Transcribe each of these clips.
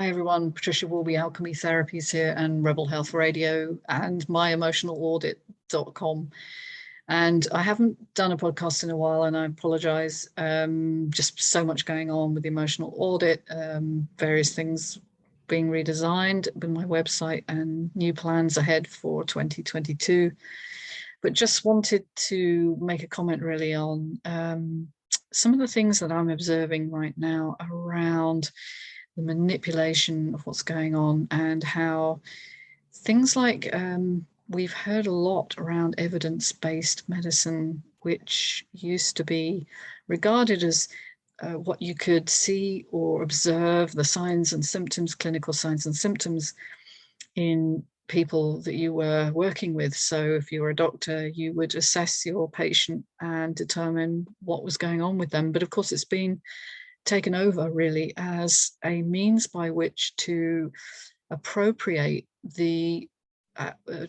Hi everyone, Patricia Warby, Alchemy Therapies here and Rebel Health Radio and myemotionalaudit.com. And I haven't done a podcast in a while and I apologize. Just so much going on with the emotional audit, various things being redesigned with my website and new plans ahead for 2022. But just wanted to make a comment really on some of the things that I'm observing right now around the manipulation of what's going on and how things like we've heard a lot around evidence-based medicine, which used to be regarded as what you could see or observe, the signs and symptoms, clinical signs and symptoms in people that you were working with. So if you were a doctor, you would assess your patient and determine what was going on with them. But of course, it's been taken over really as a means by which to appropriate the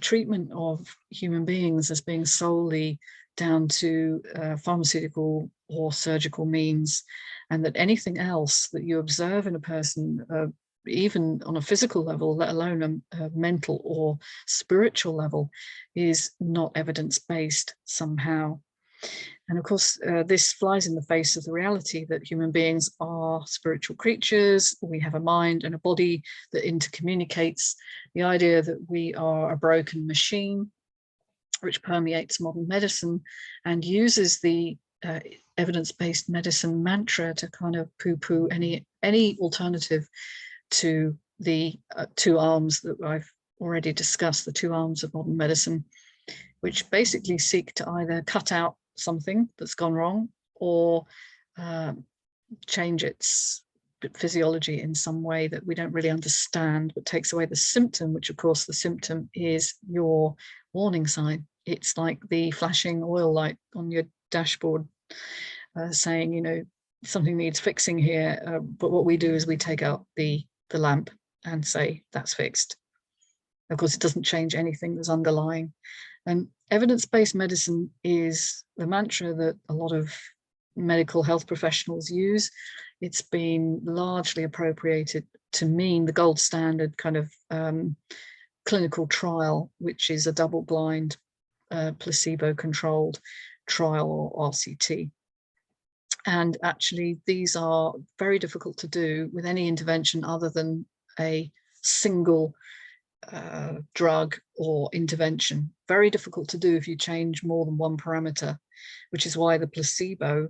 treatment of human beings as being solely down to pharmaceutical or surgical means, and that anything else that you observe in a person, even on a physical level, let alone a mental or spiritual level, is not evidence-based somehow. And of course, this flies in the face of the reality that human beings are spiritual creatures. We have a mind and a body that intercommunicates. The idea that we are a broken machine, which permeates modern medicine and uses the evidence-based medicine mantra to kind of poo-poo any alternative to the two arms that I've already discussed, the two arms of modern medicine, which basically seek to either cut out something that's gone wrong or change its physiology in some way that we don't really understand, but takes away the symptom, which of course the symptom is your warning sign. It's like the flashing oil light on your dashboard saying, you know, something needs fixing here. But what we do is we take out the lamp and say that's fixed. Of course, it doesn't change anything that's underlying. And evidence-based medicine is the mantra that a lot of medical health professionals use. It's been largely appropriated to mean the gold standard kind of clinical trial, which is a double-blind, placebo-controlled trial, or RCT. And actually, these are very difficult to do with any intervention other than a single drug or intervention. Very difficult to do if you change more than one parameter, which is why the placebo,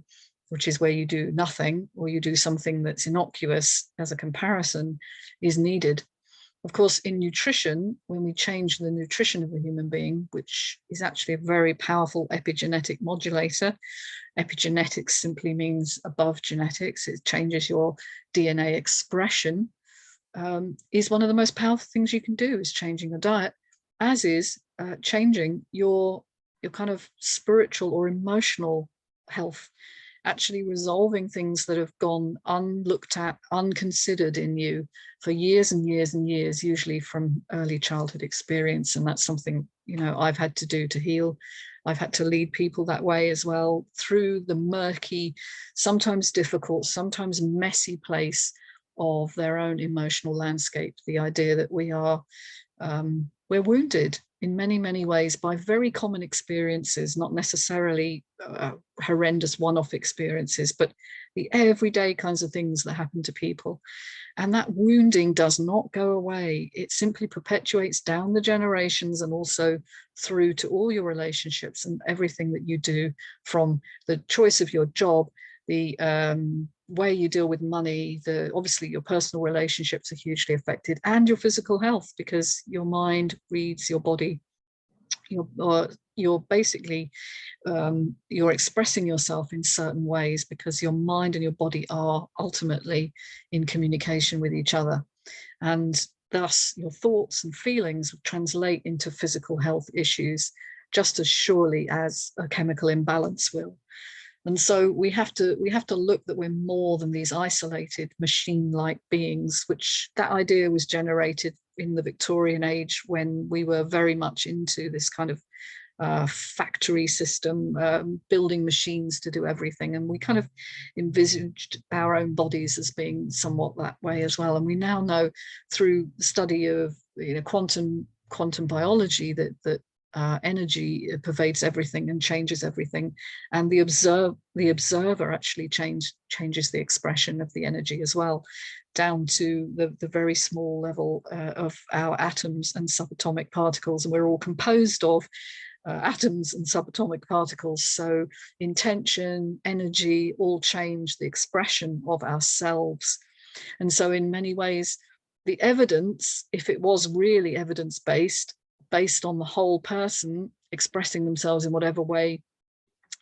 which is where you do nothing or you do something that's innocuous as a comparison, is needed. Of course, in nutrition, when we change the nutrition of the human being, which is actually a very powerful epigenetic modulator. Epigenetics simply means above genetics. It changes your DNA expression. Is one of the most powerful things you can do, is changing your diet, as is changing your kind of spiritual or emotional health, actually resolving things that have gone unlooked at, unconsidered in you for years and years and years, usually from early childhood experience. And that's something, you know, I've had to do to heal. I've had to lead people that way as well, through the murky, sometimes difficult, sometimes messy place of their own emotional landscape. The idea that we are, we're wounded in many, many ways by very common experiences, not necessarily horrendous one-off experiences, but the everyday kinds of things that happen to people. And that wounding does not go away. It simply perpetuates down the generations and also through to all your relationships and everything that you do, from the choice of your job, the way you deal with money, obviously your personal relationships are hugely affected, and your physical health, because your mind reads your body. You're basically, you're expressing yourself in certain ways because your mind and your body are ultimately in communication with each other. And thus your thoughts and feelings translate into physical health issues just as surely as a chemical imbalance will. And so we have to look that we're more than these isolated machine-like beings, which that idea was generated in the Victorian age, when we were very much into this kind of factory system, building machines to do everything. And we kind of envisaged our own bodies as being somewhat that way as well. And we now know through the study of quantum biology that energy pervades everything and changes everything, and the observer actually changes the expression of the energy as well, down to the very small level of our atoms and subatomic particles. And we're all composed of atoms and subatomic particles, so intention, energy all change the expression of ourselves. And so in many ways, the evidence, if it was really evidence-based, based on the whole person expressing themselves in whatever way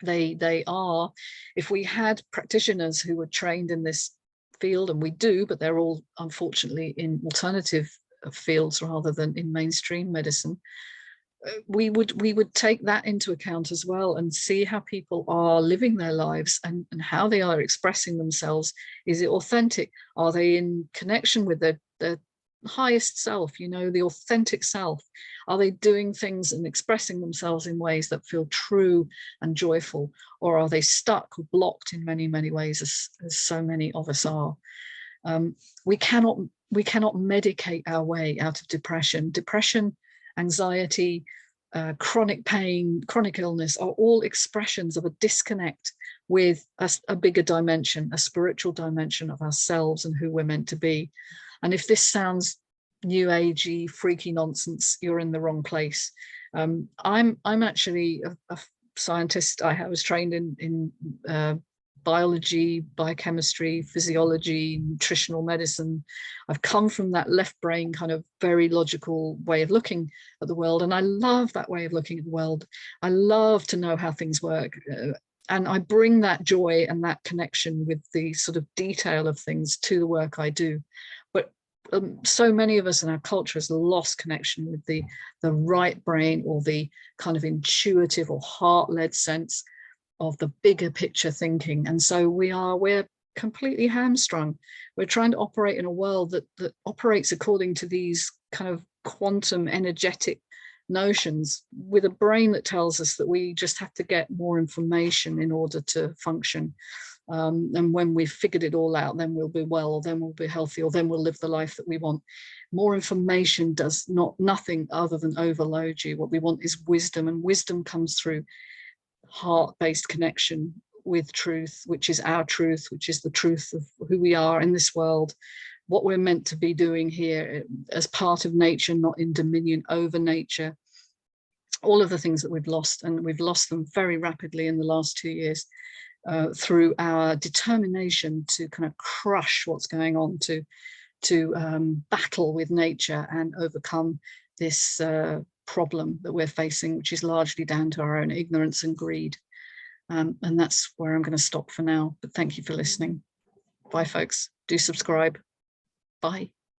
they are, if we had practitioners who were trained in this field, and we do, but they're all unfortunately in alternative fields rather than in mainstream medicine, we would take that into account as well and see how people are living their lives and how they are expressing themselves. Is it authentic? Are they in connection with their highest self, the authentic self? Are they doing things and expressing themselves in ways that feel true and joyful? Or are they stuck or blocked in many, many ways, as so many of us are? We cannot medicate our way out of depression. Depression, anxiety, chronic pain, chronic illness are all expressions of a disconnect with a bigger dimension, a spiritual dimension of ourselves and who we're meant to be. And if this sounds new agey, freaky nonsense, you're in the wrong place. I'm actually a scientist. I was trained in biology, biochemistry, physiology, nutritional medicine. I've come from that left brain kind of very logical way of looking at the world. And I love that way of looking at the world. I love to know how things work. And I bring that joy and that connection with the sort of detail of things to the work I do. But so many of us in our culture has lost connection with the right brain, or the kind of intuitive or heart-led sense of the bigger picture thinking. And so we're completely hamstrung. We're trying to operate in a world that operates according to these kind of quantum energetic notions, with a brain that tells us that we just have to get more information in order to function. And when we've figured it all out, then we'll be well, or then we'll be healthy, or then we'll live the life that we want. More information does nothing other than overload you. What we want is wisdom, and wisdom comes through heart-based connection with truth, which is our truth, which is the truth of who we are in this world, what we're meant to be doing here as part of nature, not in dominion over nature. All of the things that we've lost, and we've lost them very rapidly in the last 2 years, through our determination to kind of crush what's going on, to battle with nature and overcome this problem that we're facing, which is largely down to our own ignorance and greed. And that's where I'm going to stop for now. But thank you for listening. Bye, folks. Do subscribe. Bye.